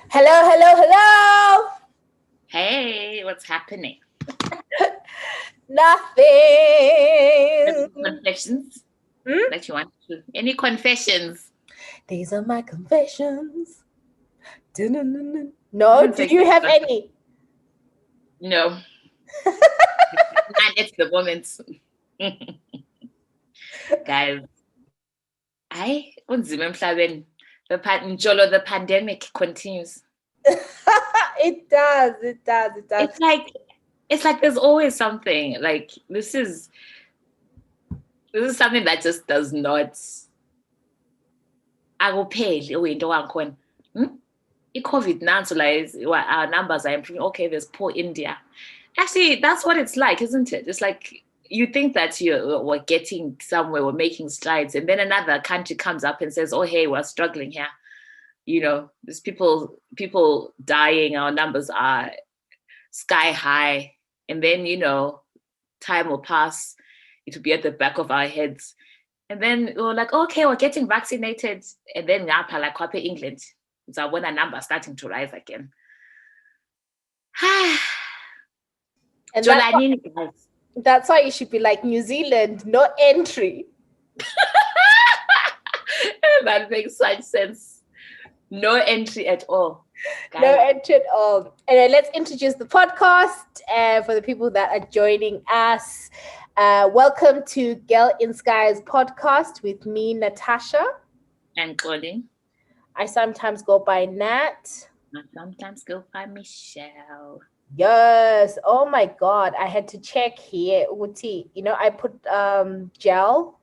Hello, hello, hello. Hey, what's happening? Nothing. Confessions that you want to? Any confessions? These are my confessions. Dun-dun-dun-dun. I No, don't do think you have any? no. Not at the moment, guys. I kunzima emhlabeni. The pandemic continues. It does, it does, it does. It's like there's always something. Like this is something that just does not akupheli into wakhona. I-COVID nanso our numbers are improving. Okay, there's poor India. Actually, that's what it's like, isn't it? It's like you think that we're getting somewhere, we're making strides, and then another country comes up and says, "Oh, hey, we're struggling here." There's people dying. Our numbers are sky high, and then time will pass. It will be at the back of our heads, and then we're like, "Okay, we're getting vaccinated," and then like England, so when a number starting to rise again. And that's why you should be like New Zealand, no entry. That makes such sense. No entry at all. Guys. No entry at all. Anyway, let's introduce the podcast for the people that are joining us. Welcome to Girl in Skies podcast with me, Natasha. And Xolie. I sometimes go by Nat. I sometimes go by Michelle. Yes. Oh my God. I had to check here. Uti, I put gel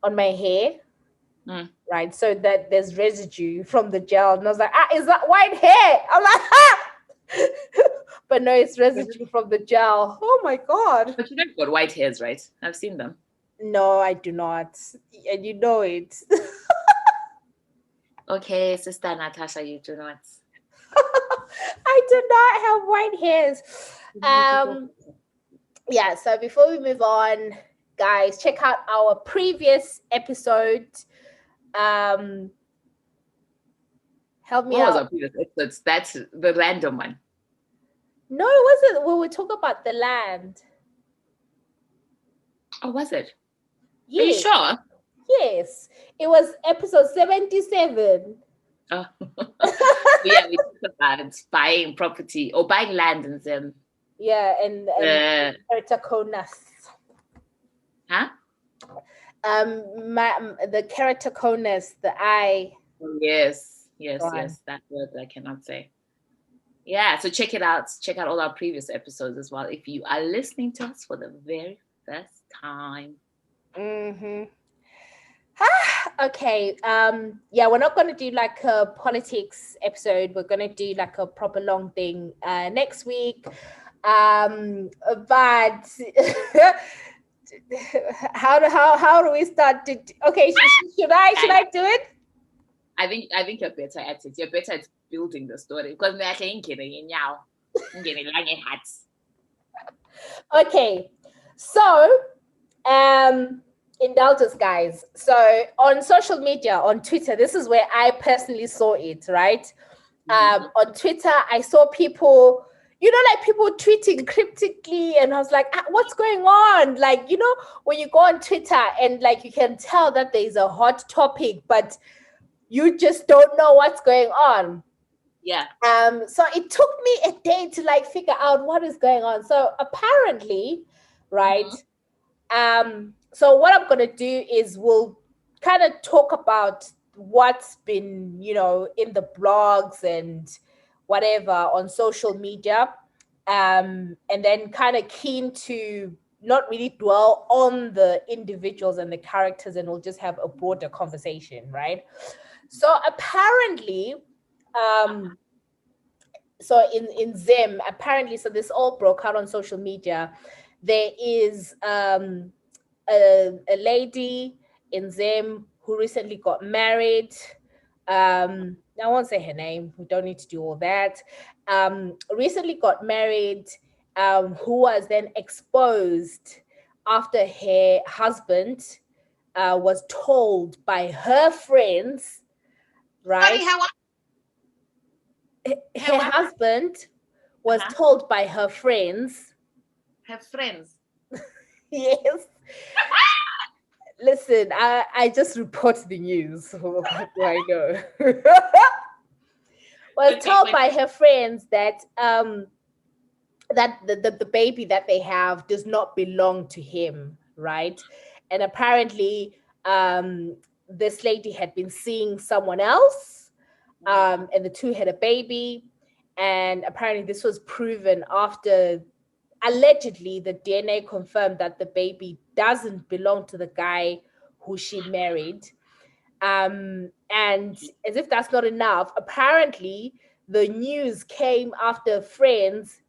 on my hair. Right. So that there's residue from the gel. And I was like, is that white hair? I'm like, but no, it's residue from the gel. Oh my God. But you don't got white hairs, right? I've seen them. No, I do not. And you know it. Okay, sister Natasha, you do not. I do not have white hairs. Yeah, so before we move on, guys, check out our previous episode. Help me out. What was our previous episode? That's the random one. No, it wasn't. Well, we talk about the land. Oh, was it? Yes. Are you sure? Yes. It was episode 77. Oh. Yeah, we talked about buying property or buying land in Zim. Yeah, and keratoconus. Huh? The keratoconus, the eye. Yes, that word I cannot say. Yeah, so check it out. Check out all our previous episodes as well if you are listening to us for the very first time. Okay. Yeah, we're not going to do like a politics episode. We're going to do like a proper long thing next week. But how do we start? Okay, should I do it? I think you're better at it. You're better at building the story because okay, so indulge us, guys. So on social media, on Twitter, this is where I personally saw it, right? On Twitter, I saw people, like people tweeting cryptically, and I was like, what's going on? Like, when you go on Twitter and like you can tell that there's a hot topic, but you just don't know what's going on. Yeah. So it took me a day to like figure out what is going on. So apparently, right? So what I'm gonna do is we'll kind of talk about what's been, in the blogs and whatever on social media, and then kind of keen to not really dwell on the individuals and the characters, and we'll just have a broader conversation, right? So apparently, so in Zim, apparently, so this all broke out on social media. There is a lady in Zim who recently got married. I won't say her name. We don't need to do all that. Recently got married, who was then exposed after her husband was told by her friends, right? Sorry, her what? husband was told by her friends. Her friends. Yes. Listen, I just report the news. What do I know? Was told by her friends that that the baby that they have does not belong to him, right? And apparently this lady had been seeing someone else, and the two had a baby, and apparently this was proven after allegedly the DNA confirmed that the baby doesn't belong to the guy who she married. And as if that's not enough, apparently the news came after friends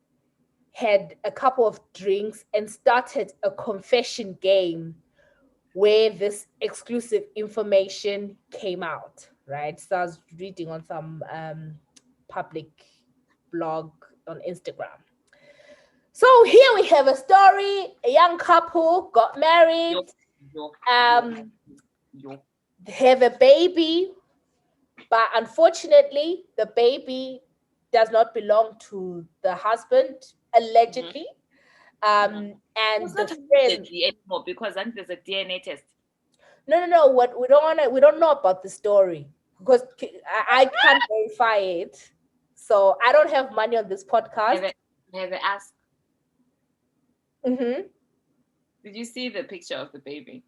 had a couple of drinks and started a confession game where this exclusive information came out, right? So I was reading on some public blog on Instagram. So here we have a story. A young couple got married, they have a baby, but unfortunately, the baby does not belong to the husband, allegedly. And it's the not friend anymore because then there's a DNA test. No. What we don't know about the story because I can't verify it. So I don't have money on this podcast. Have I asked? Mm-hmm. Did you see the picture of the baby?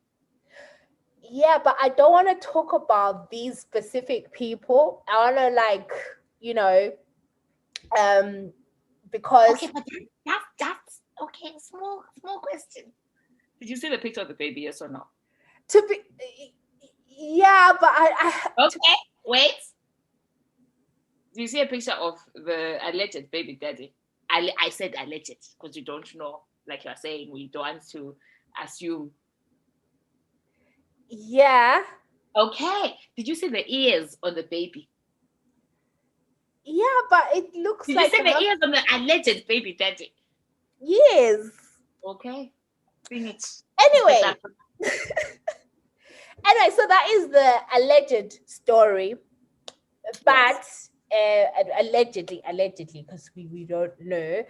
Yeah, but I don't want to talk about these specific people. I want to because okay, but that's okay. Small question. Did you see the picture of the baby? Yes or no? To be, yeah, but I okay. Wait. Do you see a picture of the alleged baby daddy? I said alleged because you don't know, like you're saying, we don't want to assume. Yeah. Okay. Did you see the ears on the baby? Yeah, but it looks Did like you see the ears on the alleged baby daddy? Yes. Okay. Bring it. Anyway. Anyway, so that is the alleged story. But allegedly, because we don't know.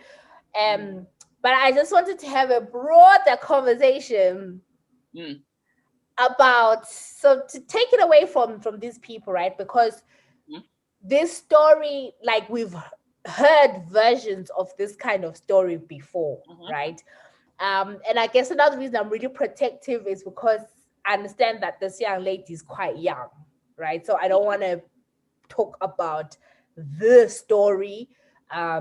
But I just wanted to have a broader conversation about, so to take it away from these people, right? Because this story, like we've heard versions of this kind of story before, right? And I guess another reason I'm really protective is because I understand that this young lady is quite young, right? So I don't want to talk about the story. But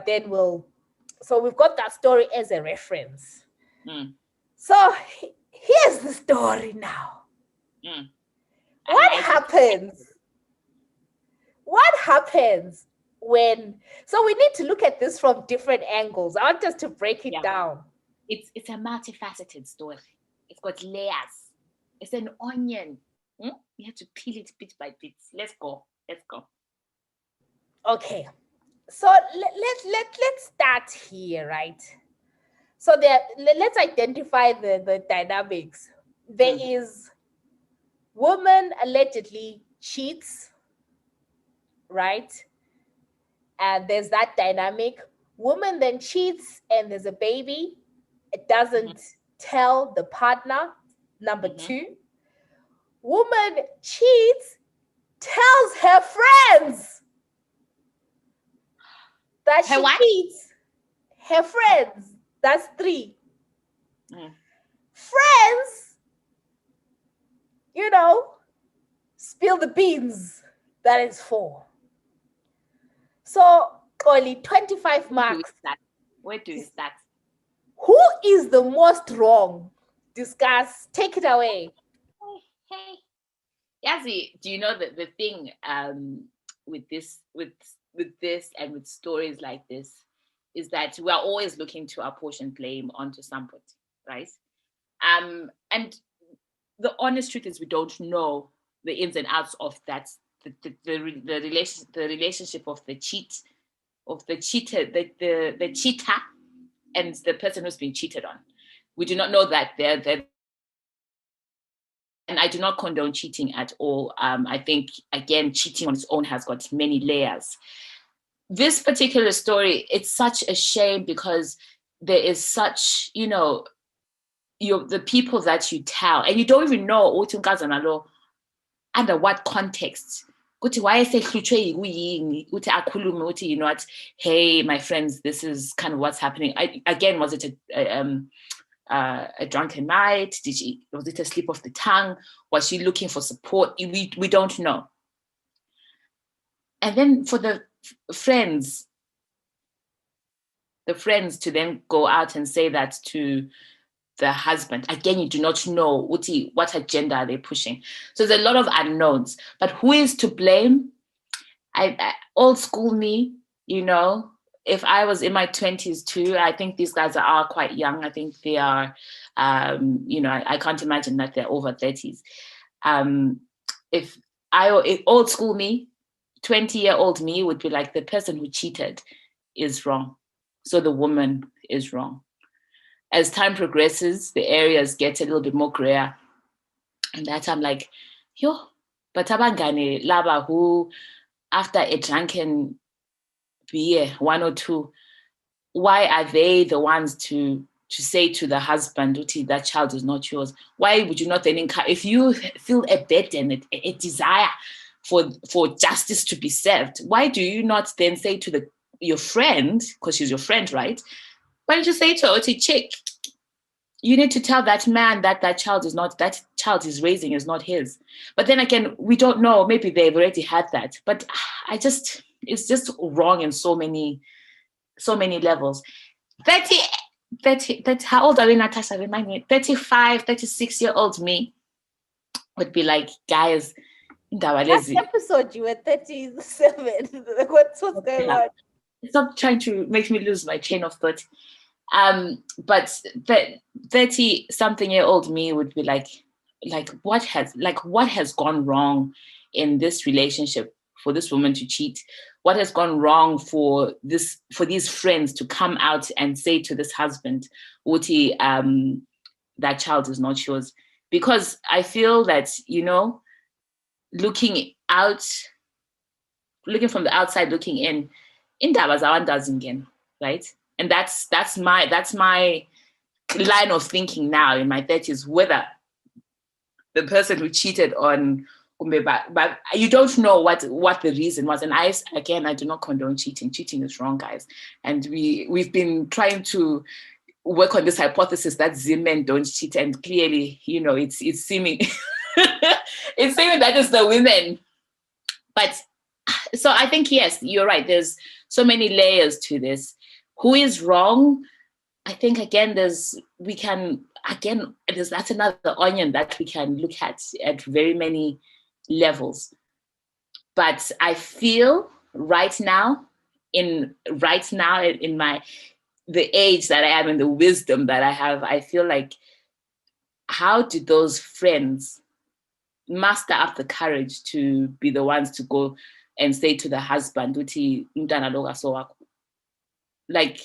then so we've got that story as a reference. So here's the story now. What happens? What happens when? So we need to look at this from different angles. I want us to break it down. It's a multifaceted story. It's got layers. It's an onion. You have to peel it bit by bit. Let's go. Okay, so let's start here, right? So let's identify the dynamics. There is woman allegedly cheats, right? And there's that dynamic. Woman then cheats and there's a baby. It doesn't tell the partner. Number two, woman cheats, tells her friends that she cheats. Her friends. That's three. Friends, spill the beans. That is four. So only 25 marks. Where do you start? Who is the most wrong? Discuss. Take it away. Hey. Yazi, do you know that the thing with this and with stories like this is that we are always looking to apportion blame onto somebody, right? And the honest truth is we don't know the ins and outs of that, the relationship of the cheater, the cheater and the person who's been cheated on. We do not know that they're and I do not condone cheating at all. I think, again, cheating on its own has got many layers. This particular story, it's such a shame because there is such, the people that you tell, and you don't even know under what context. Why I say, what, hey, my friends, this is kind of what's happening. Again, was it a drunken night? Was it a slip of the tongue? Was she looking for support? We don't know. And then for the friends to then go out and say that to the husband, again, you do not know what agenda are they pushing. So there's a lot of unknowns. But who is to blame? I old school me, if I was in my 20s too, I think these guys are quite young. I think they are, I can't imagine that they're over 30s. If old school me, 20-year-old me would be like, the person who cheated is wrong. So the woman is wrong. As time progresses, the areas get a little bit more grayer. And that I'm like, but abangane laba who, after a drunken beer, one or two, why are they the ones to say to the husband, that child is not yours? Why would you not then encourage, if you feel a burden, a desire for justice to be served, why do you not then say to your friend, because she's your friend, right? Why don't you say to her, chick, you need to tell that man that child is raising is not his. But then again, we don't know. Maybe they've already had that. But it's just wrong in so many levels. 30, how old are we, Natasha? Remind me. 35, 36-year-old me would be like, guys, last episode you were 37. What's going on? Stop trying to make me lose my chain of thought. But 30-something-year-old me would be like what has gone wrong in this relationship for this woman to cheat? What has gone wrong for these friends to come out and say to this husband, Uti, that child is not yours? Because I feel that, looking from the outside, looking in indaba zawandazi again, right? And that's my line of thinking now in my 30s, whether the person who cheated on Umbeba, but you don't know what the reason was. And I do not condone cheating. Cheating is wrong, guys. And we've been trying to work on this hypothesis that Zim men don't cheat, and clearly, it's seeming it's seeming that it's the women. But so I think, yes, you're right. There's so many layers to this. Who is wrong? I think, again, that's another onion that we can look at very many levels. But I feel right now in the age that I am and the wisdom that I have, I feel like, how did those friends muster up the courage to be the ones to go and say to the husband, like,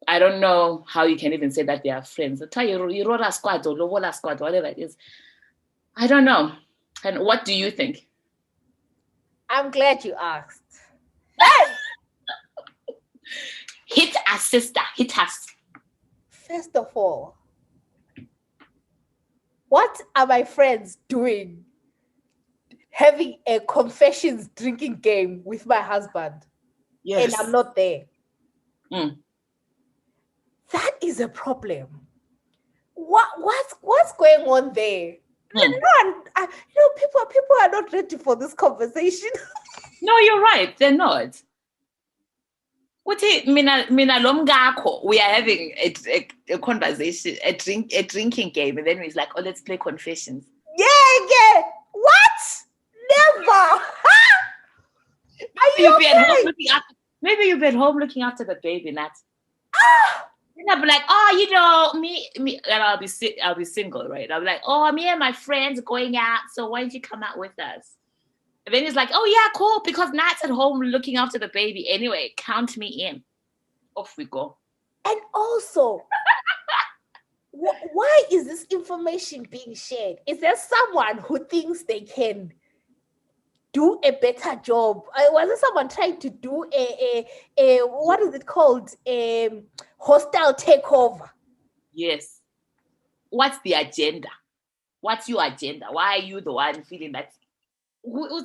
I don't know how you can even say that they are friends. You roll a squad or lobola squad, whatever it is. I don't know. And what do you think? I'm glad you asked. Hit us, sister. Hit us. First of all, what are my friends doing? Having a confessions drinking game with my husband. Yes. And I'm not there. That is a problem. What's going on there? People are not ready for this conversation. No, you're right. They're not. We are having a conversation, a drinking game, and then it's like, let's play confessions. Yeah. What? Never. Maybe you'll be at home looking after the baby, Nat. And I'll be like, me, and I'll be single, right? I'll be like, me and my friends going out, so why don't you come out with us? And then he's like, yeah, cool, because Nat's at home looking after the baby anyway. Count me in. Off we go. And also, why is this information being shared? Is there someone who thinks they can do a better job? Was there someone trying to do a what is it called, a hostile takeover? Yes. What's the agenda? What's your agenda? Why are you the one feeling that?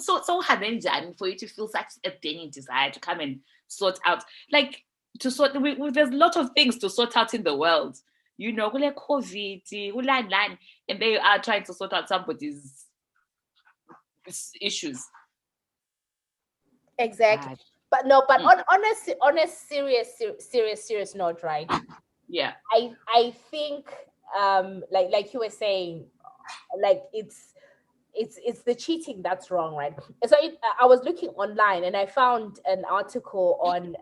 So hard for you to feel such a burning desire to come and sort out, like to sort. There's a lot of things to sort out in the world, you know, like COVID, and they are trying to sort out somebody's issues. Exactly. But no, but on a serious note, right? Yeah. I think like you were saying, like it's the cheating that's wrong, right? So I was looking online and I found an article on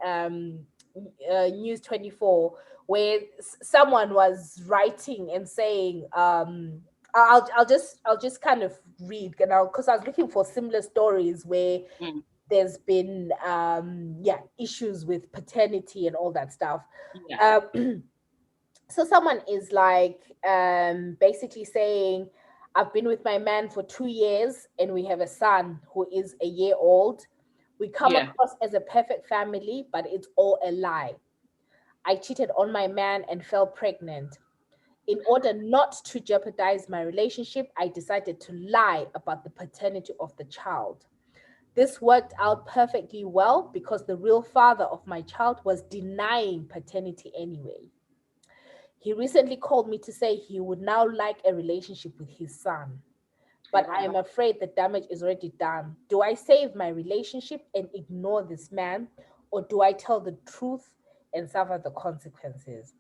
News 24 where someone was writing and saying, I'll just kind of read, and because I was looking for similar stories where there's been issues with paternity and all that stuff. Yeah. So someone is like basically saying, I've been with my man for 2 years and we have a son who is a year old. We come across as a perfect family, but it's all a lie. I cheated on my man and fell pregnant. In order not to jeopardize my relationship, I decided to lie about the paternity of the child. This worked out perfectly well because the real father of my child was denying paternity anyway. He recently called me to say he would now like a relationship with his son. But I am afraid the damage is already done. Do I save my relationship and ignore this man, or do I tell the truth and suffer the consequences?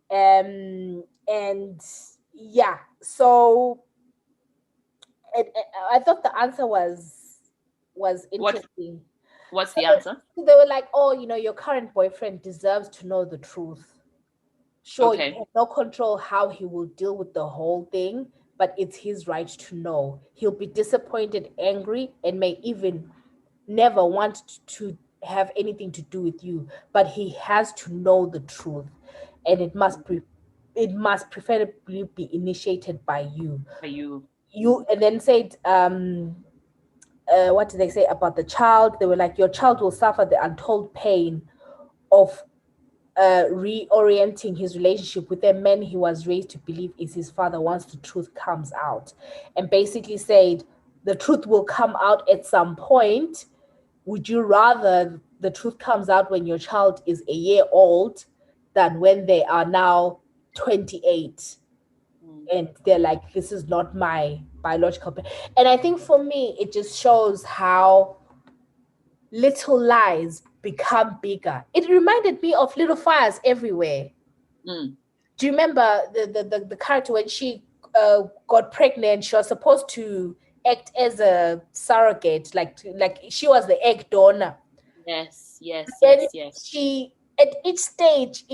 And yeah, so I thought the answer was interesting. What's the answer? They were like, oh, your current boyfriend deserves to know the truth. Sure, you have no control how he will deal with the whole thing, but it's his right to know. He'll be disappointed, angry, and may even never want to have anything to do with you. But he has to know the truth, and it must preferably be initiated by you. By you. You and then said, what did they say about the child? They were like, your child will suffer the untold pain of reorienting his relationship with a man he was raised to believe is his father once the truth comes out. And basically said, the truth will come out at some point. Would you rather the truth comes out when your child is a year old than when they are now 28 and they're like, this is not my biological parent? And I think for me, it just shows how little lies become bigger. It reminded me of Little Fires Everywhere. Do you remember the character when she got pregnant? She was supposed to act as a surrogate, like she was the egg donor. Yes. She, at each stage,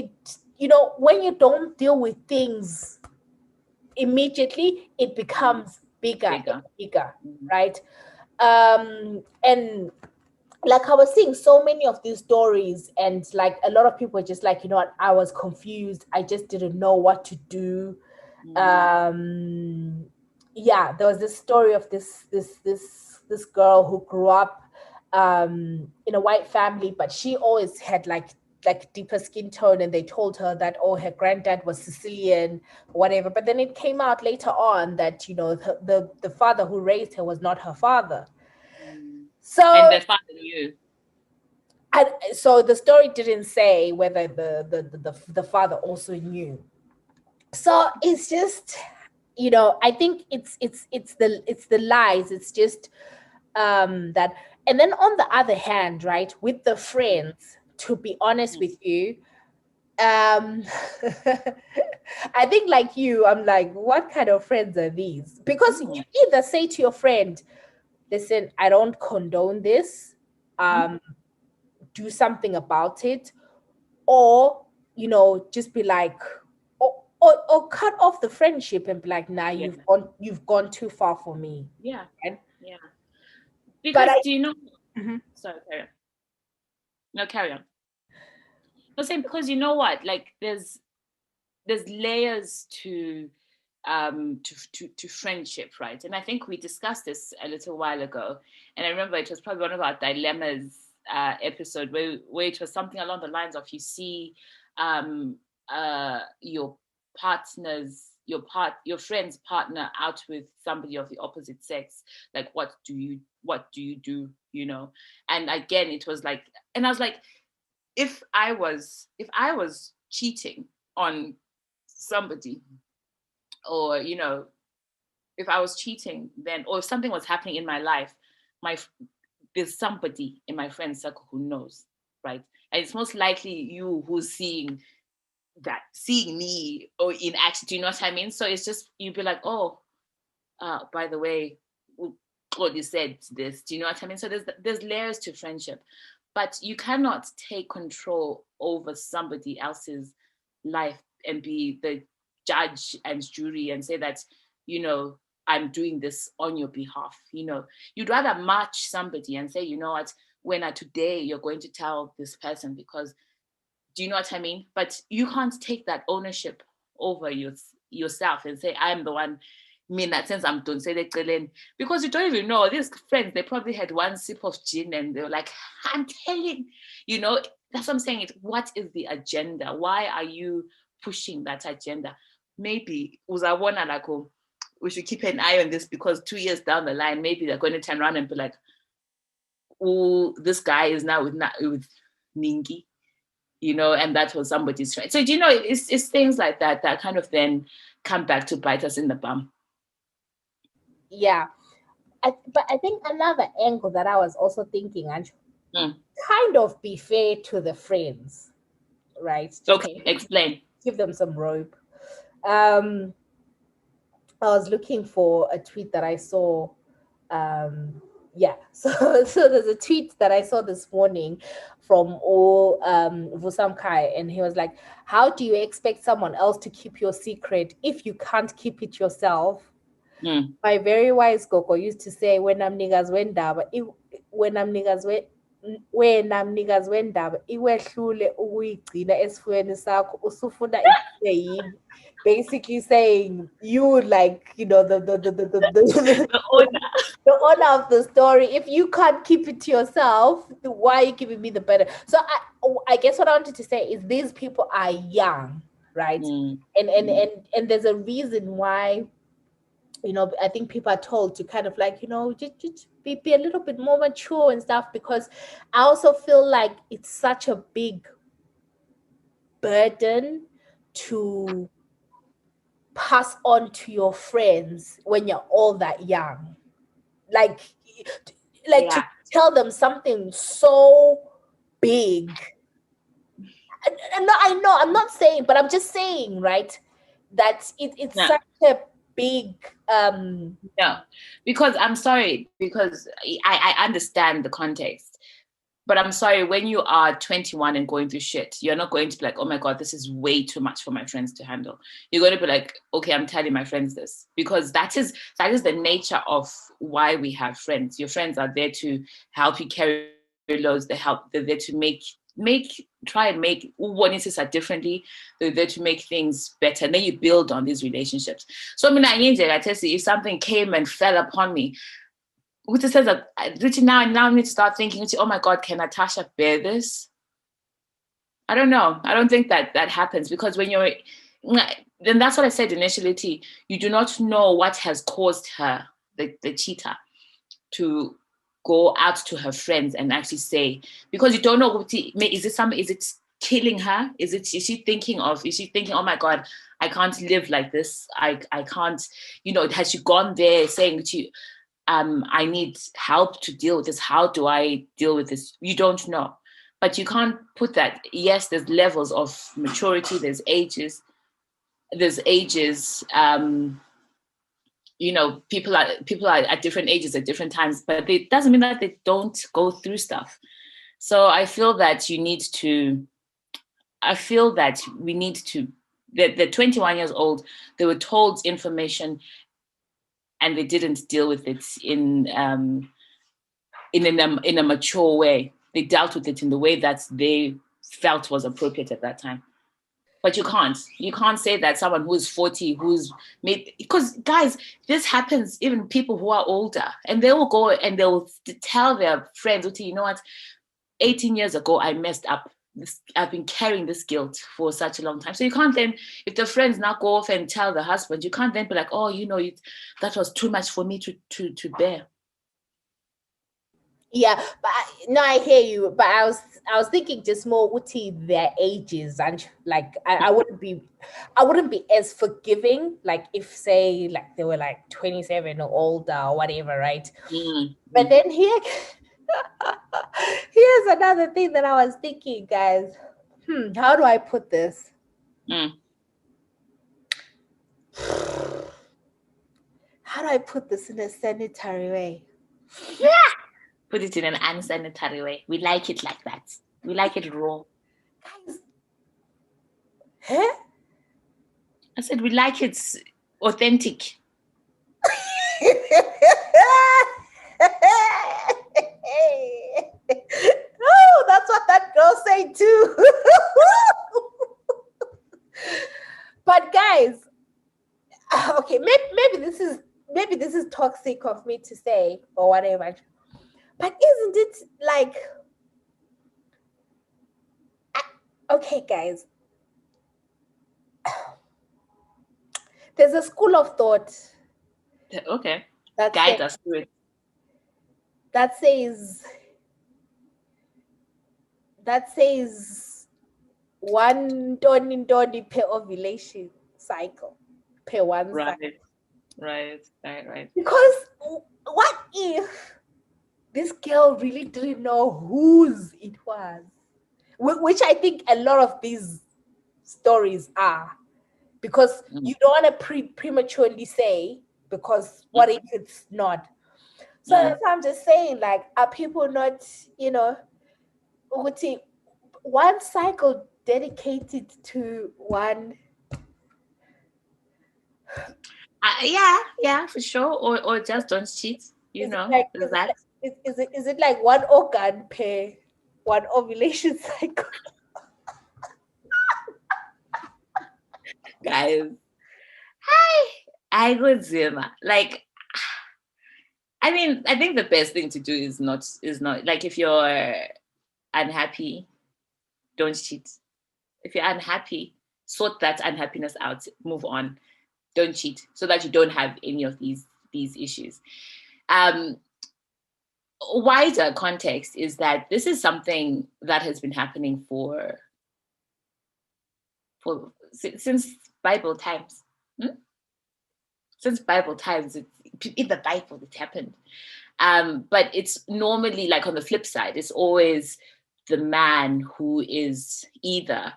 when you don't deal with things immediately, it becomes bigger and bigger, right? And like I was seeing so many of these stories, and like a lot of people were just like, what, I was confused. I just didn't know what to do. Yeah, there was this story of this girl who grew up in a white family, but she always had like deeper skin tone, and they told her that, oh, her granddad was Sicilian, whatever. But then it came out later on that the father who raised her was not her father. So, and the father knew. So the story didn't say whether the father also knew. So it's just, I think it's the lies. It's just that. And then on the other hand, right, with the friends, to be honest with you, I think like you, I'm like, what kind of friends are these? Because you either say to your friend, listen, I don't condone this, do something about it, or just be like, or cut off the friendship and be like, nah, you've gone too far for me. Yeah. Right? Yeah. Because But do you know? Sorry, carry on. No, carry on. I was saying, because you know what? Like, there's there's layers to friendship, right? And I think we discussed this a little while ago, and I remember it was probably one of our dilemmas episode where it was something along the lines of, you see your your friend's partner out with somebody of the opposite sex, like what do you do, you know? And again, it was like, and I was like, if I was cheating on somebody, or you know, if I was cheating, then, or if something was happening in my life, my there's somebody in my friend circle who knows, right? And it's most likely you who's seeing me or in action. Do you know what I mean? So it's just, you'd be like, oh, by the way, what you said this. Do you know what I mean? So there's layers to friendship, but you cannot take control over somebody else's life and be the judge and jury and say that, you know, I'm doing this on your behalf. You know, you'd rather match somebody and say, you know what, when today you're going to tell this person because, do you know what I mean? But you can't take that ownership over yourself and say, I'm the one. Me in that sense, I'm done. Say they, because you don't even know these friends. They probably had one sip of gin and they were like, I'm telling, you know. That's what I'm saying. What is the agenda? Why are you pushing that agenda? Maybe uzawana like, oh, we should keep an eye on this because 2 years down the line, maybe they're going to turn around and be like, oh, this guy is now with Ningi, you know, and that was somebody's friend. So, you know, it's things like that that kind of then come back to bite us in the bum. Yeah. But I think another angle that I was also thinking, and kind of be fair to the friends, right? Just okay, explain. Give them some rope. I was looking for a tweet that I saw. Yeah, so there's a tweet that I saw this morning from Vusam Kai, and he was like, how do you expect someone else to keep your secret if you can't keep it yourself? My very wise Coco used to say, when I'm niggas wendaba, when I'm niggas wendaba, iwehlule ukuyigcina esifweni sakho usufuna yini. Basically saying, you, like, you know, the owner of the story, if you can't keep it to yourself, why are you giving me the better? So I guess what I wanted to say is these people are young, right? And there's a reason why, you know, I think people are told to kind of like, you know, just be a little bit more mature and stuff, because I also feel like it's such a big burden to pass on to your friends when you're all that young. Like Yeah. to tell them something so big. And I know, I'm not saying, but I'm just saying, right, that it's such a big no, because I'm sorry, because I understand the context, but I'm sorry, when you are 21 and going through shit, you're not going to be like, oh my God, this is way too much for my friends to handle. You're going to be like, okay, I'm telling my friends this, because that is the nature of why we have friends. Your friends are there to help you carry loads. They're there to try and make differently. They're there to make things better, and then you build on these relationships. So I mean, I tell you, if something came and fell upon me, which says that now I need to start thinking, oh my God, can Natasha bear this? I don't know. I don't think that happens, because when you're, then that's what I said initially, T, you do not know what has caused her, the cheater, to go out to her friends and actually say, because you don't know, is it killing her? Is she thinking, oh my God, I can't live like this. I can't, you know, has she gone there saying to you, I need help to deal with this. How do I deal with this? You don't know, but you can't put that. Yes, there's levels of maturity. There's ages. You know, people are at different ages at different times, but it doesn't mean that they don't go through stuff. So I feel that we need to. They're 21 years old. They were told information, and they didn't deal with it in a mature way. They dealt with it in the way that they felt was appropriate at that time. But you can't say that someone who's 40, who's made, because guys, this happens even people who are older, and they will go and they'll tell their friends, okay, you know what, 18 years ago, I messed up. I've been carrying this guilt for such a long time. So you can't then, if the friends now go off and tell the husband, you can't then be like, oh, that was too much for me to bear. Yeah, but no, I hear you. But I was thinking just more Uti their ages, and like I wouldn't be as forgiving, like if say like they were like 27 or older or whatever, right? Mm-hmm. But then here's another thing that I was thinking, guys. How do I put this? How do I put this in a sanitary way? Yeah. Put it in an unsanitary way. We like it like that. We like it raw. Guys, huh? I said we like it authentic. Oh, that's what that girl said too. But guys, okay, maybe this is toxic of me to say or whatever. But isn't it like, okay, guys, there's a school of thought. Okay. Guide us through it. That says one toni per ovulation cycle per one cycle. Right. Because what if this girl really didn't know whose it was? Which I think a lot of these stories are, because you don't want to prematurely say, because what if it's not? So that's what I'm just saying, like, are people not, one cycle dedicated to one? Yeah, for sure. Or just don't cheat. Is it like one organ per one ovulation cycle? Guys, I would Zima. Like, I mean, I think the best thing to do is not like, if you're unhappy, don't cheat. If you're unhappy, sort that unhappiness out, move on, don't cheat, so that you don't have any of these issues. Wider context is that this is something that has been happening since Bible times. Since Bible times, in the Bible it happened. But it's normally, like, on the flip side, it's always the man who is either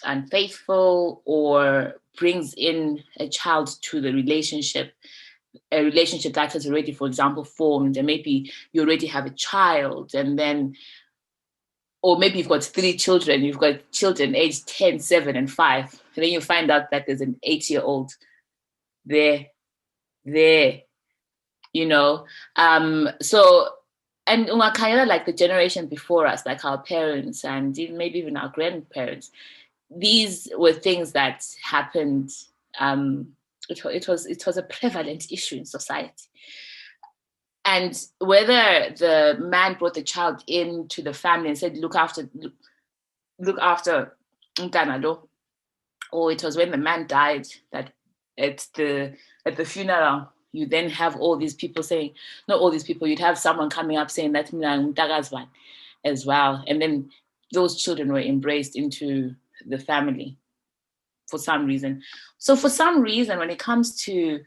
unfaithful or brings in a child to the relationship, a relationship that has already, for example, formed, and maybe you already have a child, and then, or maybe you've got 3 children, you've got children aged 10, 7, and 5, and then you find out that there's an 8-year-old there, so, and like the generation before us, like our parents and maybe even our grandparents, these were things that happened. It was a prevalent issue in society. And whether the man brought the child into the family and said, look after Ntanalo, or it was when the man died, that at the funeral, you then have all these people saying, not all these people, you'd have someone coming up saying that as well. And then those children were embraced into the family for some reason. So for some reason, when it comes to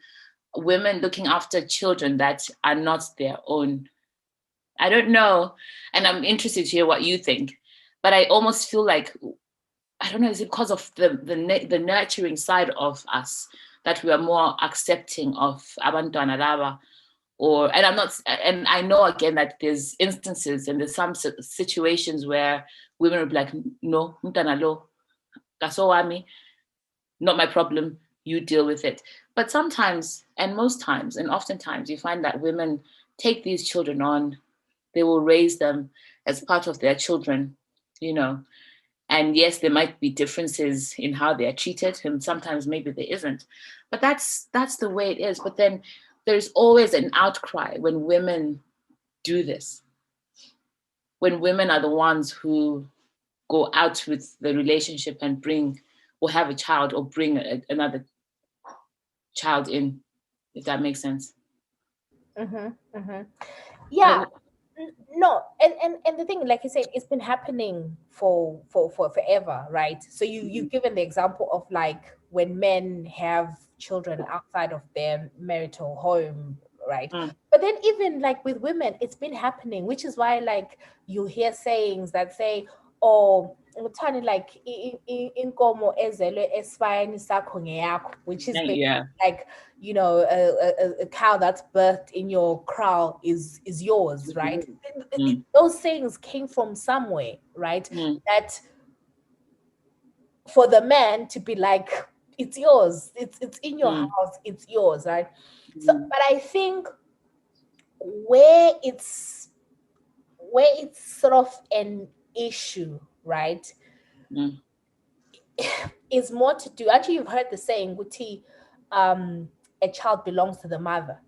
women looking after children that are not their own, I don't know, and I'm interested to hear what you think, but I almost feel like, I don't know, is it because of the nurturing side of us that we are more accepting of abantwana laba? And I know again that there's instances and there's some situations where women will be like, no, mntana lo, kasowami, not my problem, you deal with it. But sometimes, and most times, and oftentimes, you find that women take these children on, they will raise them as part of their children, And yes, there might be differences in how they are treated, and sometimes maybe there isn't. But that's the way it is. But then there's always an outcry when women do this. When women are the ones who go out with the relationship and bring or have a child or bring another child in, if that makes sense. Yeah. No, and the thing, like you said, it's been happening for forever, right? So you've given the example of like when men have children outside of their marital home, right? But then even like with women, it's been happening, which is why like you hear sayings that say, oh, uthani like inkomo ezelwe esifayeni sakho ngeyakho, which is like, you know, a cow that's birthed in your kraal is yours, right? Those things came from somewhere, right? That for the man to be like, it's yours, it's in your house, it's yours, right? So but I think where it's sort of an issue, right, is more to do, actually you've heard the saying, Guti, a child belongs to the mother,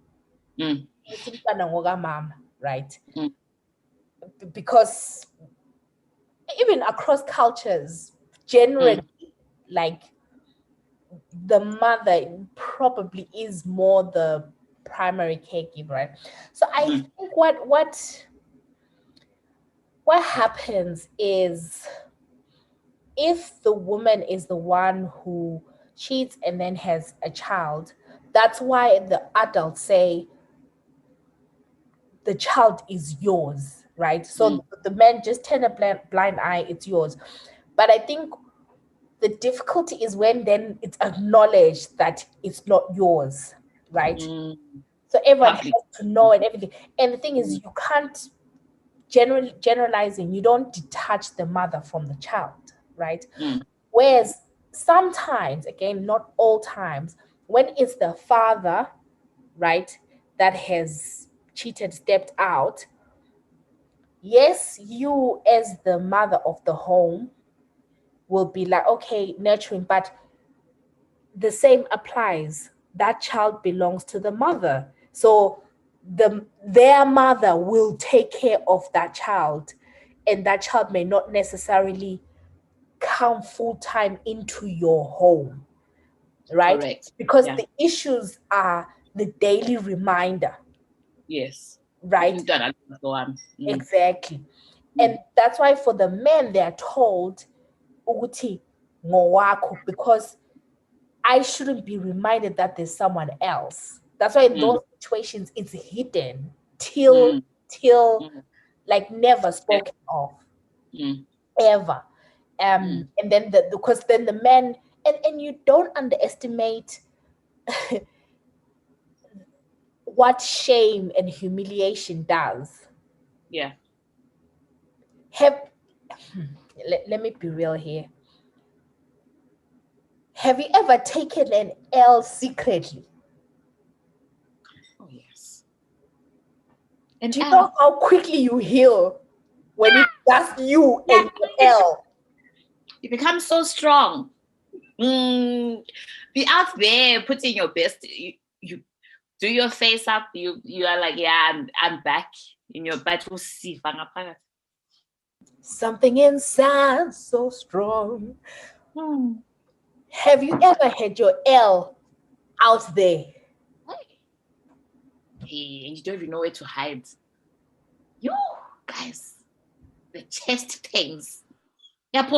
right? Because even across cultures, generally, like the mother probably is more the primary caregiver, right? So I think what happens is, if the woman is the one who cheats and then has a child, that's why the adults say the child is yours, right? So the men just turn a blind eye, it's yours. But I think the difficulty is when then it's acknowledged that it's not yours, right? So everyone has to know and everything. And the thing is, you can't generalizing, you don't detach the mother from the child, right? Whereas sometimes, again, not all times, when it's the father, right, that has cheated, stepped out, yes, you as the mother of the home will be like, okay, nurturing, but the same applies. That child belongs to the mother. So their mother will take care of that child, and that child may not necessarily come full time into your home, right? Correct. Because the issues are the daily reminder. Yes. Right? Exactly. And that's why for the men, they're told, Uguti ngowakho, because I shouldn't be reminded that there's someone else. That's why in those situations it's hidden till like never spoken of. Ever. And then because then the men, and you don't underestimate what shame and humiliation does. Yeah. Let me be real here. Have you ever taken an L secretly? Oh yes. And do you know how quickly you heal when it's just you and your L? You become so strong. Be out there putting your best. You do your face up. You are like, yeah, I'm back in your battle. Something inside so strong. Have you ever had your L out there? Hey, and you don't even know where to hide. You guys, the chest pains. Yeah,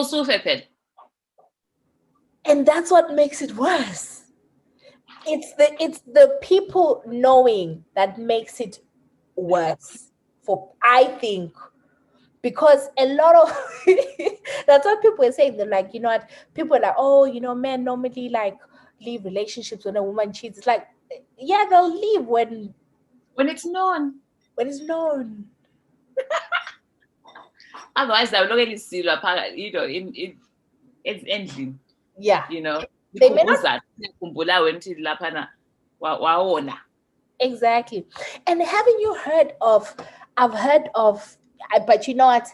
and that's what makes it worse. It's the people knowing that makes it worse. I think, because a lot of that's what people are saying. They're like, you know what, people are like, oh, you know, men normally like leave relationships when a woman cheats. It's like, yeah, they'll leave when it's known. When it's known. Otherwise, they will not really see, you know, in it's ending. Yeah. You know, they may not. Exactly. And haven't you heard of? I've heard of, but you know what?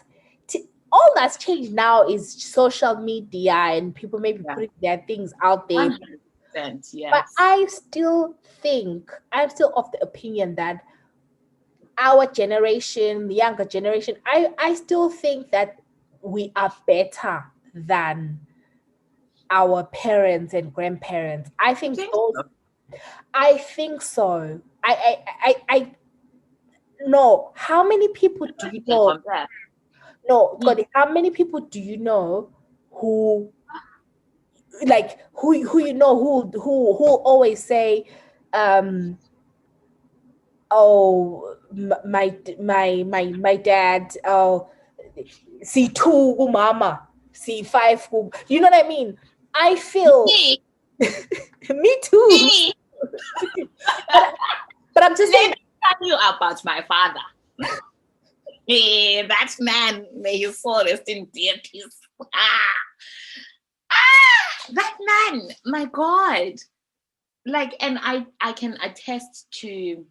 all that's changed now is social media and people maybe putting their things out there. 100%, yes. But I'm still of the opinion that our generation, the younger generation, I still think that we are better than our parents and grandparents. I think those. I think so. I no. How many people do you know? No, God, how many people do you know who who always say, oh, my dad, oh, see two mama, see five, you know what I mean? I feel me too. Me. but I'm just saying. Let me tell you about my father. That man, may his soul rest in dear peace. That man, my God. Like, and I can attest to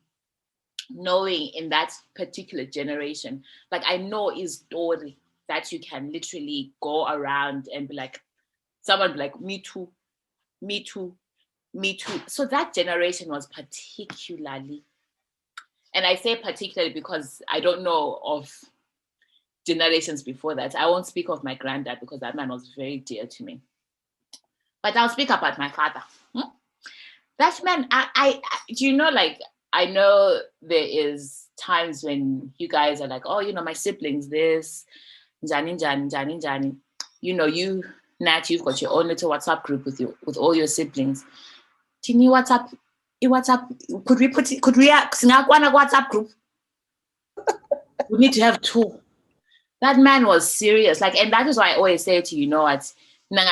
knowing in that particular generation, like I know his story that you can literally go around and be like, someone be like, me too, me too, me too. So that generation was particularly, and I say particularly because I don't know of generations before that. I won't speak of my granddad because that man was very dear to me. But I'll speak about my father. That man, I do you know, like, I know there is times when you guys are like, oh, you know, my siblings, this, Jani. You know, you, Nat, you've got your own little WhatsApp group with all your siblings. Do you know WhatsApp? Could we WhatsApp group? We need to have two. That man was serious. Like, and that is why I always say to you know what, I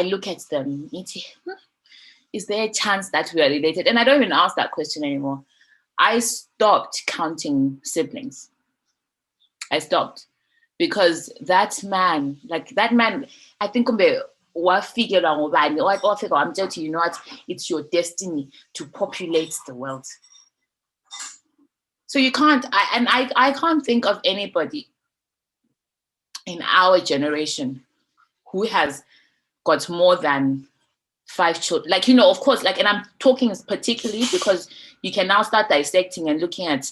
look at them, is there a chance that we are related? And I don't even ask that question anymore. I stopped counting siblings. I stopped because that man, I think I'm figure I'm telling you know what, it's your destiny to populate the world. So you can't, I can't think of anybody in our generation who has got more than 5 children. Like, you know, of course, like, and I'm talking particularly because you can now start dissecting and looking at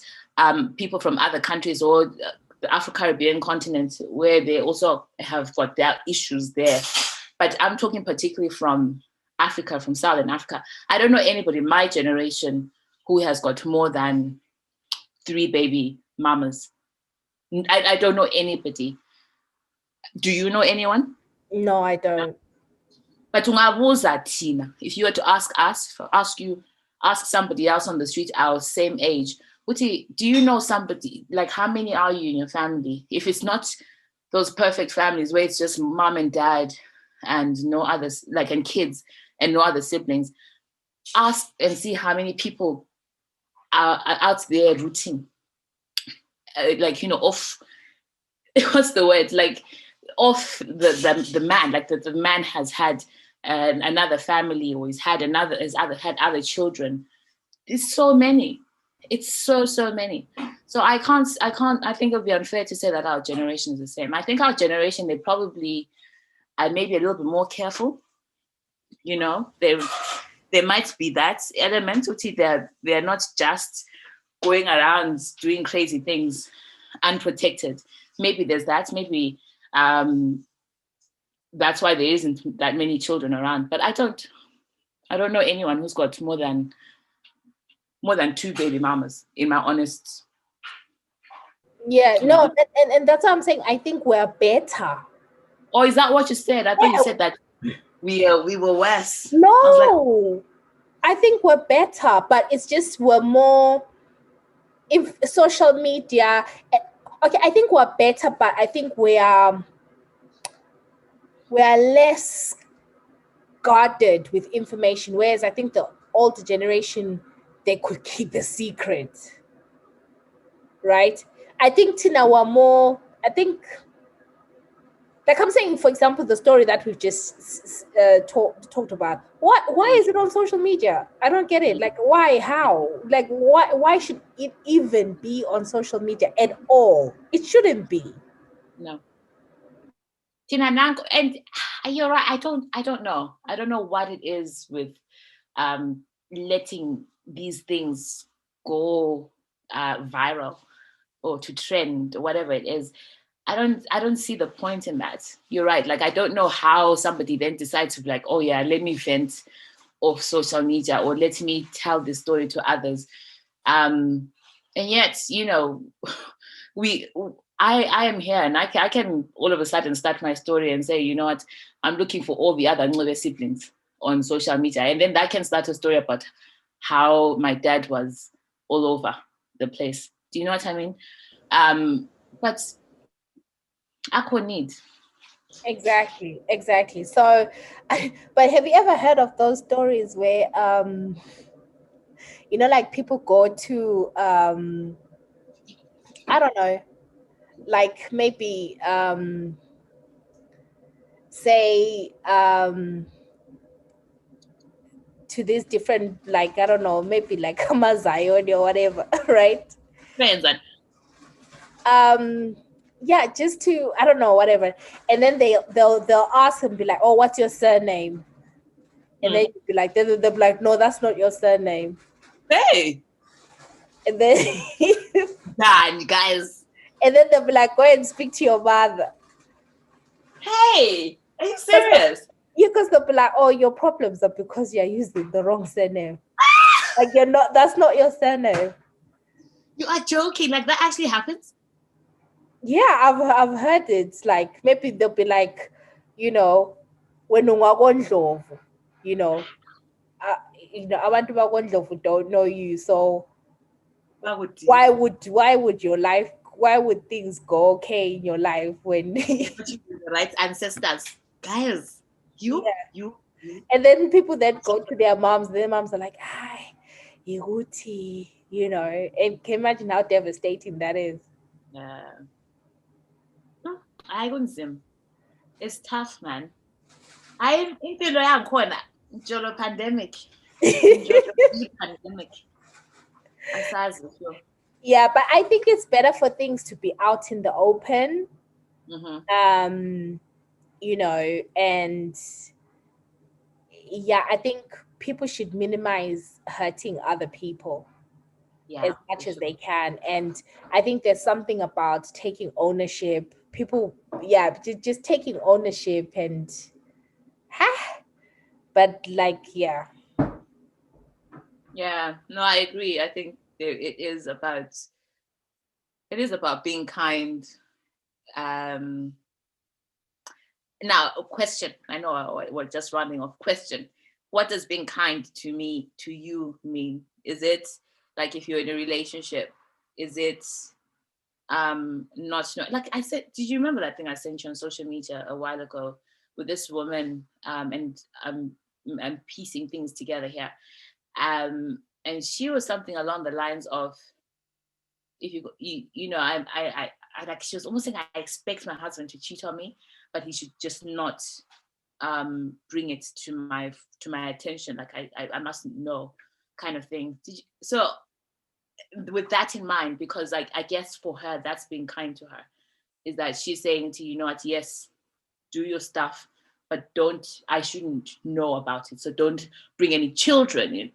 people from other countries or the Afro-Caribbean continent where they also have got their issues there. But I'm talking particularly from Africa, from Southern Africa. I don't know anybody in my generation who has got more than 3 baby mamas. I don't know anybody. Do you know anyone? No, I don't. But if you were to ask somebody else on the street our same age, do you know somebody, like how many are you in your family? If it's not those perfect families where it's just mom and dad and no others, like, and kids and no other siblings, ask and see how many people are out there rooting, like, you know, off, what's the word? Like, off the man, like the man has had another family, or he's had other children. It's so many. It's so many. So I think it would be unfair to say that our generation is the same. I think our generation, they probably are maybe a little bit more careful. You know, there might be that element, which they're not just going around doing crazy things unprotected. Maybe there's that. Maybe that's why there isn't that many children around. But I don't know anyone who's got more than 2 baby mamas, in my honest. Yeah, no, and that's what I'm saying. I think we're better. Oh, is that what you said? I thought you said that we were worse. No, I think we're better, but it's just we're more in social media. Okay, I think we're better, but I think we are less guarded with information. Whereas I think the older generation, they could keep the secret, right? I think Tina were more. I think Like I'm saying, for example, the story that we've just talked about. Why is it on social media? I don't get it. Like, why? How? Like, why should it even be on social media at all? It shouldn't be. No. And you're right. I don't know. I don't know what it is with letting these things go viral or to trend or whatever it is. I don't see the point in that. You're right. Like I don't know how somebody then decides to be like, oh yeah, let me vent off social media or let me tell this story to others. And yet, you know, I am here and I can all of a sudden start my story and say, you know what, I'm looking for all the other Xolie siblings on social media. And then that can start a story about how my dad was all over the place. Do you know what I mean? But I need. Exactly. So, but have you ever heard of those stories where, you know, like people go to, I don't know, like maybe, say, to these different, like, I don't know, maybe like Zion or whatever, right? Yeah, just to, I don't know, whatever. And then they'll ask and be like, oh, what's your surname? And then you'd be like, they'll be like, no, that's not your surname. Hey. And then done, guys. And then they'll be like, go and speak to your mother. Hey, are you serious? Yeah, because they'll be like, oh, your problems are because you're using the wrong surname. Like you're not, that's not your surname. You are joking. Like that actually happens? Yeah, I've heard it. Like maybe they'll be like, you know, when you know, you know, abantu bakondlovu don't know you, so why would your life, why would things go okay in your life when the right ancestors, guys? You. And then people that go to their moms are like, hi, Yehuti, you know, and can you imagine how devastating that is? Yeah. I wouldn't sim. It's tough, man. I think the lawyer corner. Jolo pandemic. Pandemic. Yeah, but I think it's better for things to be out in the open. You know, and yeah, I think people should minimize hurting other people as much as they can. And I think there's something about taking ownership. People, yeah, just taking ownership and but like, yeah. Yeah, no, I agree. I think it is about being kind. Now, a question. I know we're just running off. Question. What does being kind to you mean? Is it like if you're in a relationship? Is it not like I said? Did you remember that thing I sent you on social media a while ago with this woman? And I'm piecing things together here. And she was something along the lines of, if you know, I like, she was almost saying, I expect my husband to cheat on me, but he should just not bring it to my attention. Like I mustn't know, kind of thing. So with that in mind, because like I guess for her that's being kind to her, is that she's saying to you know what, yes, do your stuff, but I shouldn't know about it. So don't bring any children in.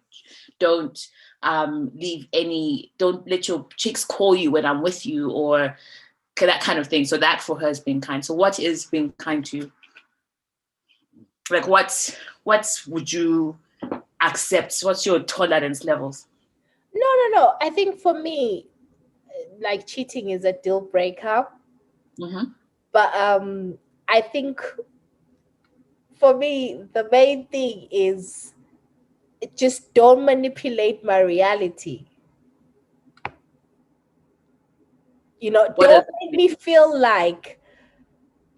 Don't don't let your chicks call you when I'm with you, or that kind of thing. So that for her is being kind. So what is being kind to you? Like what would you accept? What's your tolerance levels? No. I think for me, like cheating is a deal breaker. But I think for me, the main thing is just don't manipulate my reality. You know, don't make me feel like,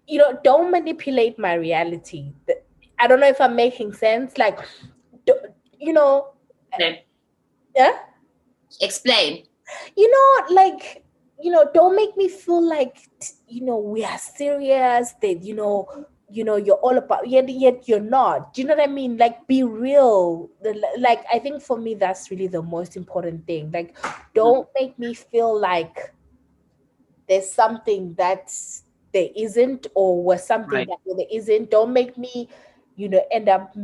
you know, don't manipulate my reality. I don't know if I'm making sense. Like, you know, Explain. yeah. Explain. You know, like don't make me feel like, we are serious, that, you're all about, yet you're not. Do you know what I mean? Like, be real. Like, I think for me, that's really the most important thing. Like, don't make me feel like there's something that there isn't, or was something Right. that there isn't. Don't make me, end up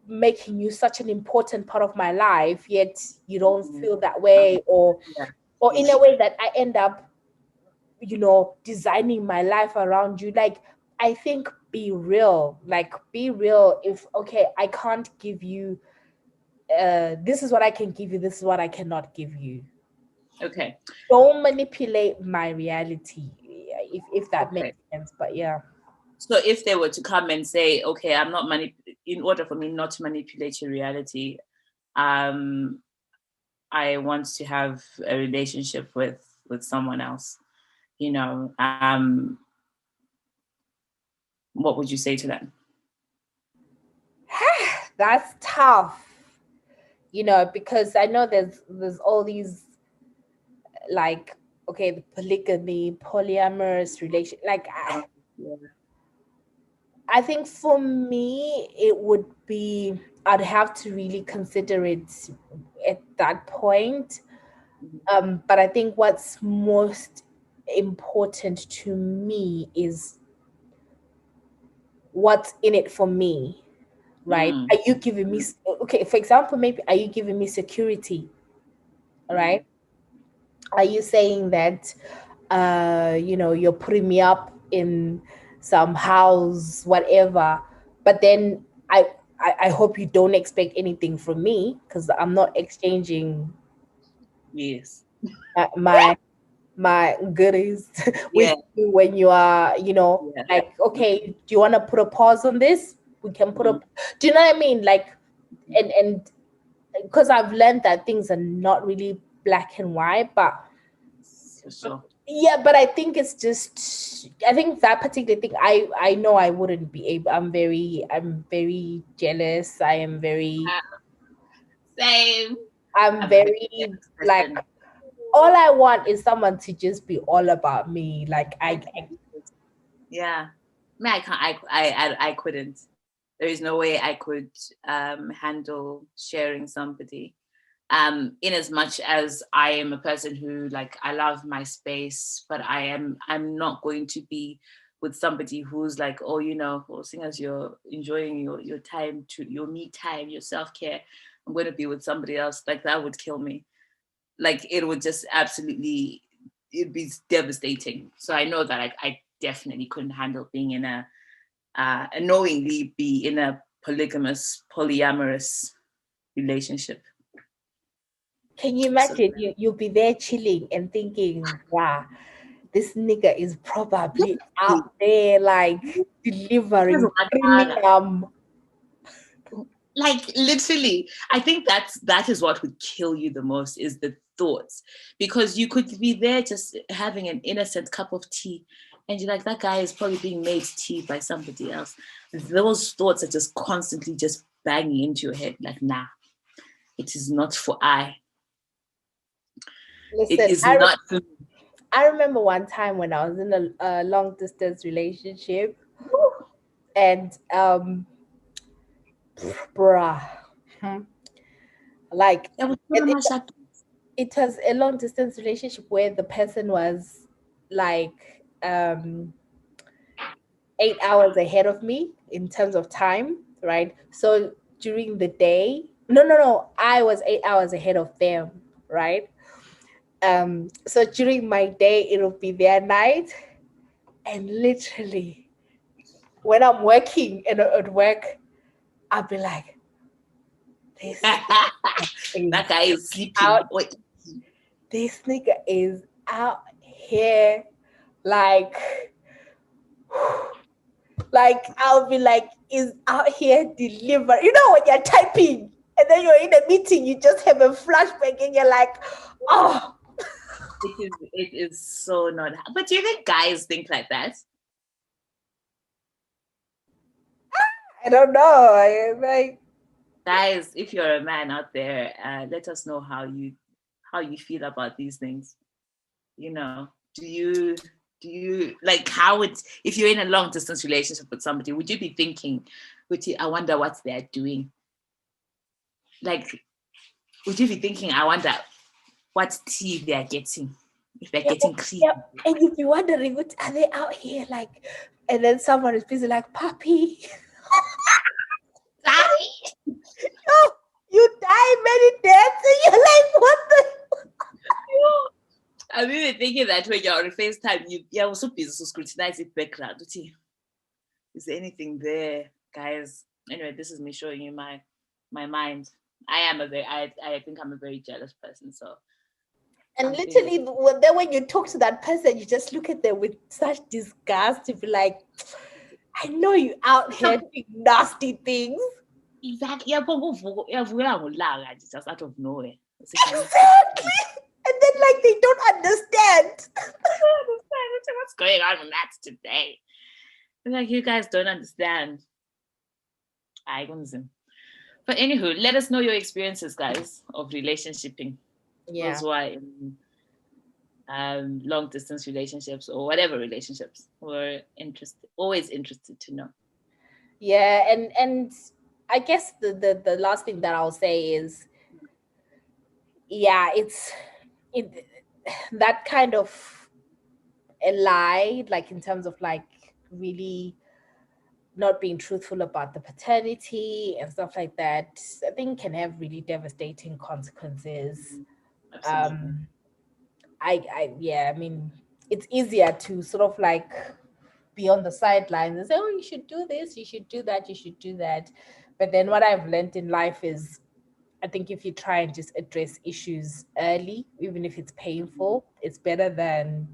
making you such an important part of my life, yet you don't feel that way, or Yeah. in a way that I end up, designing my life around you. Like, I think, be real. Like, be real. If, okay, I can't give you, this is what I can give you, this is what I cannot give you. Okay. Don't manipulate my reality, if that Okay. makes sense. But yeah. So if they were to come and say, okay, I'm not in order for me not to manipulate your reality, um, I want to have a relationship with someone else, what would you say to them? That's tough, because I know there's all these, like, okay, the polygamy, polyamorous relation, like, Yeah. I think for me, it would be, I'd have to really consider it at that point. But I think what's most important to me is what's in it for me, right? Mm. Are you giving me, okay, for example, maybe, are you giving me security, Mm. right? Are you saying that, you're putting me up in some house, whatever, but then I hope you don't expect anything from me, because I'm not exchanging Yes. my goodies with Yeah. you when you are, Yeah. like, okay, do you want to put a pause on this? We can put Mm. a, do you know what I mean? Like, and because I've learned that things are not really black and white, but For sure. yeah, but I think it's just, I think that particular thing, I know I wouldn't be able. I'm very jealous. Same. I'm I'm a very very, jealous like, person. all I want is someone to just be all about me. Like, Yeah. Me, I can't. I couldn't. There is no way I could handle sharing somebody. In as much as I am a person who, like, I love my space, but I'm not going to be with somebody who's like, oh, well, seeing as you're enjoying your time, to your me time, your self-care, I'm going to be with somebody else. Like, that would kill me. Like, it would just absolutely, it'd be devastating. So I know that I definitely couldn't handle being in knowingly be in a polyamorous relationship. can you So imagine, you'll be there chilling and thinking, wow, this nigga is probably out there, like, delivering premium. like, literally, I think that is what would kill you the most, is the thoughts, because you could be there just having an innocent cup of tea, and you're like, that guy is probably being made tea by somebody else. Those thoughts are just constantly just banging into your head, like, nah, it is not for it Listen, is not for me. I remember one time when I was in a long distance relationship, and bruh, hmm, like, There was so it, much that. it was a long distance relationship where the person was, like, 8 hours ahead of me in terms of time, right? So during the day, no, I was 8 hours ahead of them, right? So during my day, it'll be their night, and literally, when I'm working and at work, I'll be like, this That is guy is sleeping. out. Wait. This nigga is out here, like, like, I'll be like, is out here deliver. You know, when you're typing and then you're in a meeting, you just have a flashback and you're like, oh, It is so not. But do you think guys think like that? I don't know. Like, Guys, if you're a man out there, let us know how you feel about these things. you know, do you like, how would, if you're in a long distance relationship with somebody, would you be thinking, I wonder what they're doing? Like, would you be thinking, I wonder what tea they're getting, if they're getting cream? Yeah. And you'd be wondering, what are they out here like? And then someone is busy like, puppy. Daddy! Oh, you die many deaths, and you're like, what the? I'm even thinking that when you're on FaceTime, you're also busy to scrutinize the background. Is there anything there, guys? Anyway, this is me showing you my mind. I think I'm a very jealous person. So, and literally, when you talk to that person, you just look at them with such disgust to be like, I know you out here doing nasty things. Exactly. Yeah, but just out of nowhere. Exactly. And then, like, they don't understand. What's going on with that today? Like, you guys don't understand. But anywho, let us know your experiences, guys, of relationshiping. Yeah. Those who are in long distance relationships or whatever relationships. We're always interested to know. Yeah, and I guess the last thing that I'll say is, yeah, it's that kind of a lie, like in terms of like really not being truthful about the paternity and stuff like that, I think can have really devastating consequences. Absolutely. I mean, it's easier to sort of like be on the sidelines and say, oh, you should do this, you should do that, you should do that. But then what I've learned in life is, I think if you try and just address issues early, even if it's painful, it's better than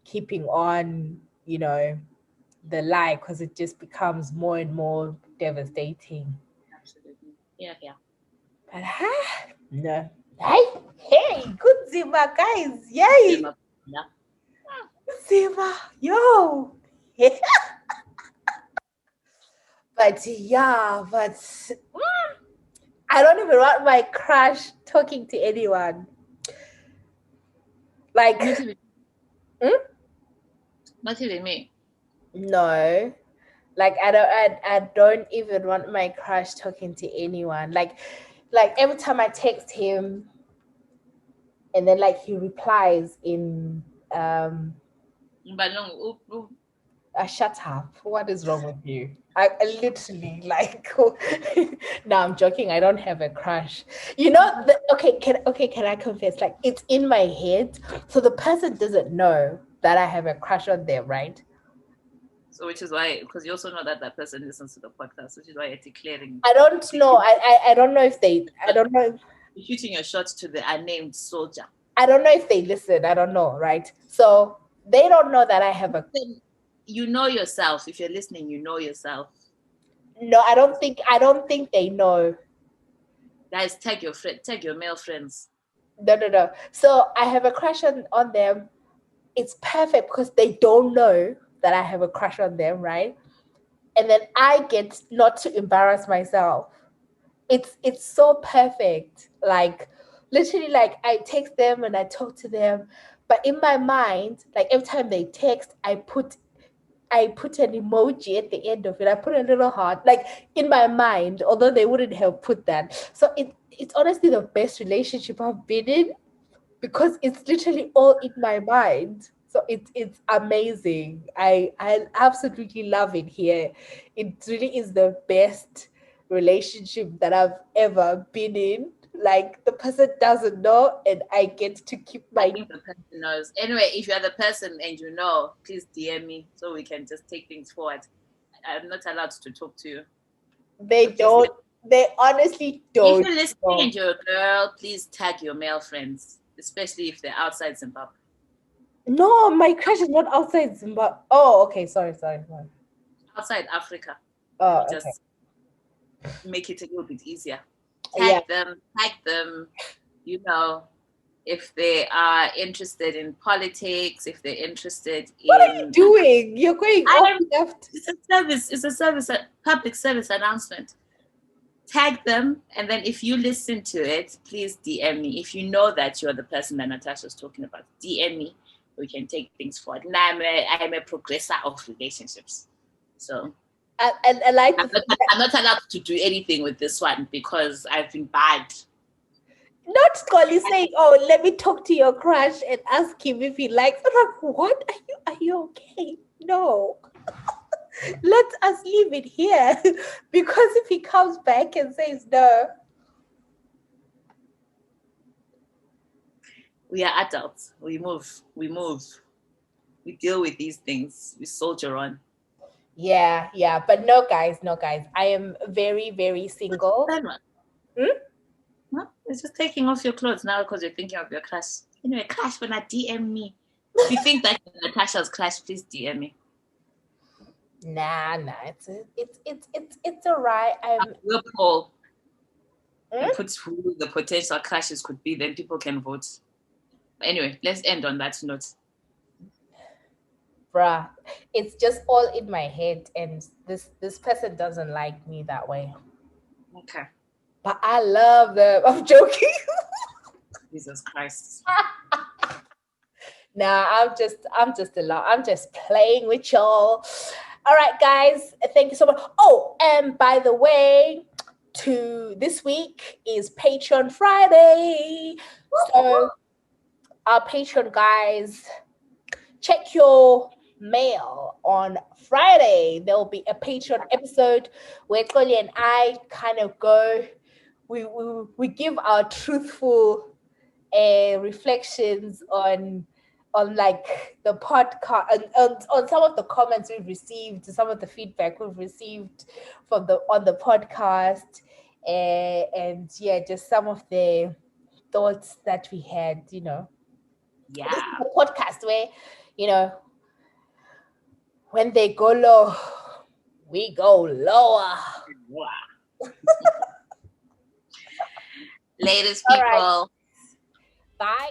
keeping on, you know, the lie, because it just becomes more and more devastating. Absolutely. Yeah. But no. Hey, good Zima, guys. Yay. Zima, yo. But I don't even want my crush talking to anyone. Like, not even me. No, like I don't even want my crush talking to anyone. Like every time I text him, and then like he replies in But no, shut up. What is wrong with you? I literally like no, I'm joking. I don't have a crush. You know, can I confess? Like, it's in my head, so the person doesn't know that I have a crush on them, right? So, which is why, because you also know that person listens to the podcast, which is why you're declaring. I don't know. I don't know if they. I don't know. You're shooting your shot to the unnamed soldier. I don't know if they listen. I don't know, right? So they don't know that I have a. You know yourself. If you're listening, you know yourself. No, I don't think they know. Guys, tag your male friends. No. So I have a crush on them. It's perfect because they don't know that I have a crush on them, right? And then I get not to embarrass myself. It's so perfect. Like, literally, like, I text them and I talk to them, but in my mind, like, every time they text, I put an emoji at the end of it. I put a little heart, like, in my mind, although they wouldn't have put that. So it's honestly the best relationship I've been in, because it's literally all in my mind. So it's amazing. I absolutely love it here. It really is the best relationship that I've ever been in. Like, the person doesn't know, and I get to keep my. I think the person knows. Anyway, if you're the person and you know, please DM me so we can just take things forward. I'm not allowed to talk to you. They don't. They honestly don't. If you're listening and you're a girl, please tag your male friends, especially if they're outside Zimbabwe. No, my crush is not outside Zimbabwe. Oh, okay. Sorry. Outside Africa. Oh, okay. Just make it a little bit easier. Tag them, you know, if they are interested in politics, if they're interested in. What are you doing? You're going off left. It's a service, a public service announcement. tag them, and then if you listen to it, please DM me. If you know that you're the person that Natasha was talking about, DM me. We can take things forward. And I'm a progressor of relationships. So I like I'm not allowed to do anything with this one because I've been bad. not Xolie saying, "Oh, let me talk to your crush and ask him if he likes." I'm like, what? Are you okay? No. Let us leave it here. Because if he comes back and says no. We are adults. We move. We deal with these things. We soldier on. Yeah. But no, guys. I am very, very single. Hmm? No, it's just taking off your clothes now because you're thinking of your crush. Anyway, crush, when I DM me. If you think that Natasha's crush, please DM me. Nah. It's alright. We'll poll and put who the potential crushes could be. Then people can vote. But anyway, let's end on that note. Bruh, it's just all in my head, and this person doesn't like me that way. Okay. But I love them. I'm joking. Jesus Christ. Nah, I'm just a lot. I'm just playing with y'all. All right, guys. Thank you so much. Oh, and by the way, this week is Patreon Friday. So our Patreon guys, check your mail on Friday. There will be a Patreon episode where Xolie and I kind of go. We give our truthful reflections on like the podcast, on some of the comments we've received, some of the feedback we've received from the podcast, and yeah, just some of the thoughts that we had. Yeah. This is a podcast where, when they go low, we go lower. Wow. Latest people. Right. Bye.